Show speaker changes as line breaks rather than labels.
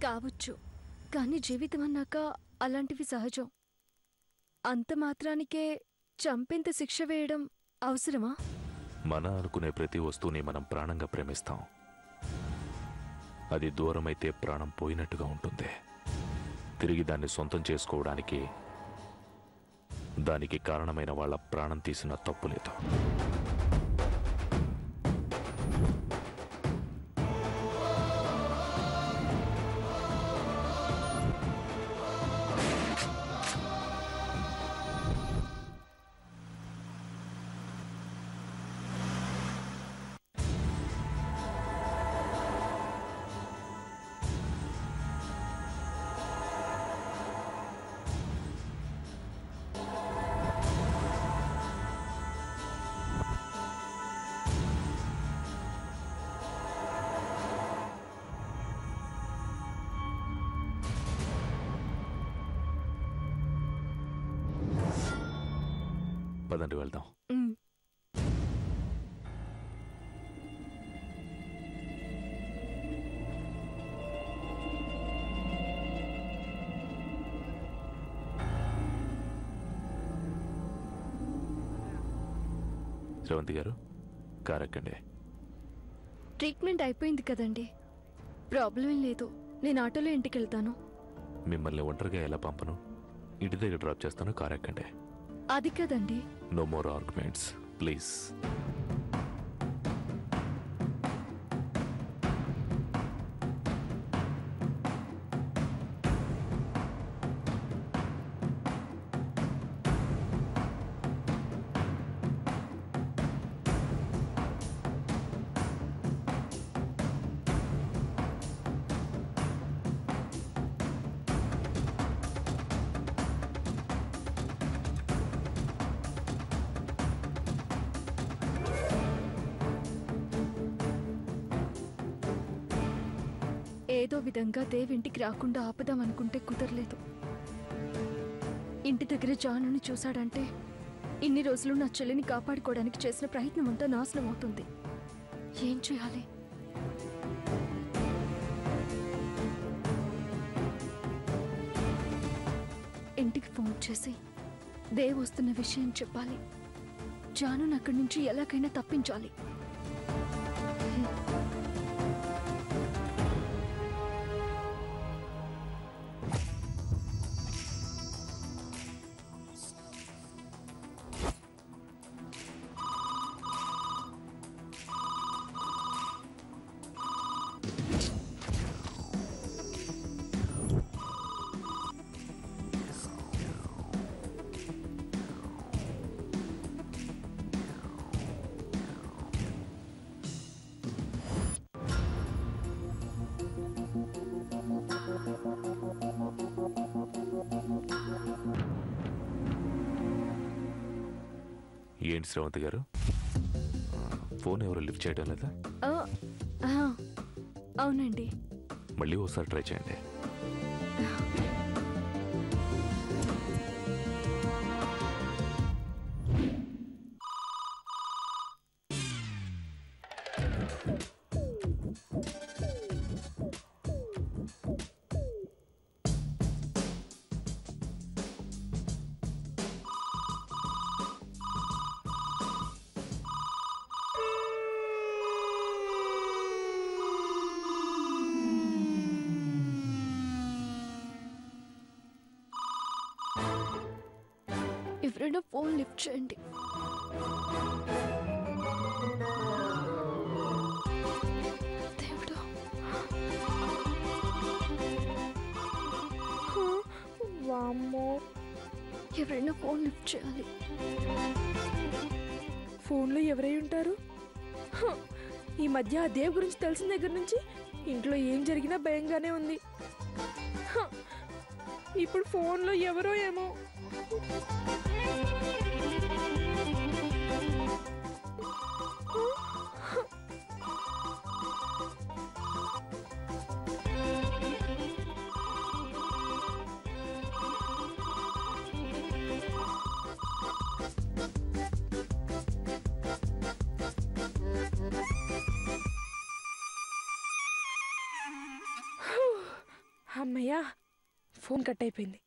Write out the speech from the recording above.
కావచ్చు, కానీ జీవితం అన్నాక అలాంటివి సహజం. అంత మాత్రానికే చంపేంత శిక్ష వేయడం అవసరమా?
మన అనుకునే ప్రతి వస్తువుని మనం ప్రాణంగా ప్రేమిస్తాం. అది దూరమైతే ప్రాణం పోయినట్టుగా ఉంటుంది. తిరిగి దాన్ని సొంతం చేసుకోవడానికి దానికి కారణమైన వాళ్ళ ప్రాణం తీసిన తప్పు లేదు. పదండి వెళ్దాం. శ్రవంతి గారు, కారెక్కండి.
ట్రీట్మెంట్ అయిపోయింది కదండి, ప్రాబ్లం ఏం లేదు. నేను ఆటోలో ఇంటికి వెళ్తాను.
మిమ్మల్ని ఒంటరిగా ఎలా పంపను? ఇంటి దగ్గర డ్రాప్ చేస్తాను, కారెక్కండి.
అది కదండి.
No more arguments please.
ఏదో విధంగా దేవ్ ఇంటికి రాకుండా ఆపుదాం అనుకుంటే కుదరలేదు. ఇంటి దగ్గర జానుని చూశాడంటే ఇన్ని రోజులు నా చెల్లిని కాపాడుకోవడానికి చేసిన ప్రయత్నం అంతా నాశనం అవుతుంది. ఏం చేయాలి? ఇంటికి ఫోన్ చేసి దేవ్ వస్తున్న విషయం చెప్పాలి. జానుని అక్కడి నుంచి ఎలాగైనా తప్పించాలి. ఏంటి శ్రవంతి గారు, ఫోన్ ఎవరు లిఫ్ట్ చేయడం లేదా? అవునండి.
మళ్ళీ ఒకసారి ట్రై చేయండి.
ఎవరైనా ఫోన్ లిఫ్ట్ చేయండి. దేవుడా,
వామ్మో,
ఎవరైనా ఫోన్ లిఫ్ట్ చేయాలి.
ఫోన్లో ఎవరై ఉంటారు? ఈ మధ్య ఆ దేవ్ గురించి తెలిసిన దగ్గర నుంచి ఇంట్లో ఏం జరిగినా భయంగానే ఉంది. ఇప్పుడు ఫోన్లో ఎవరో ఏమో. అమ్మయ్యా, ఫోన్ కట్ అయిపోయింది.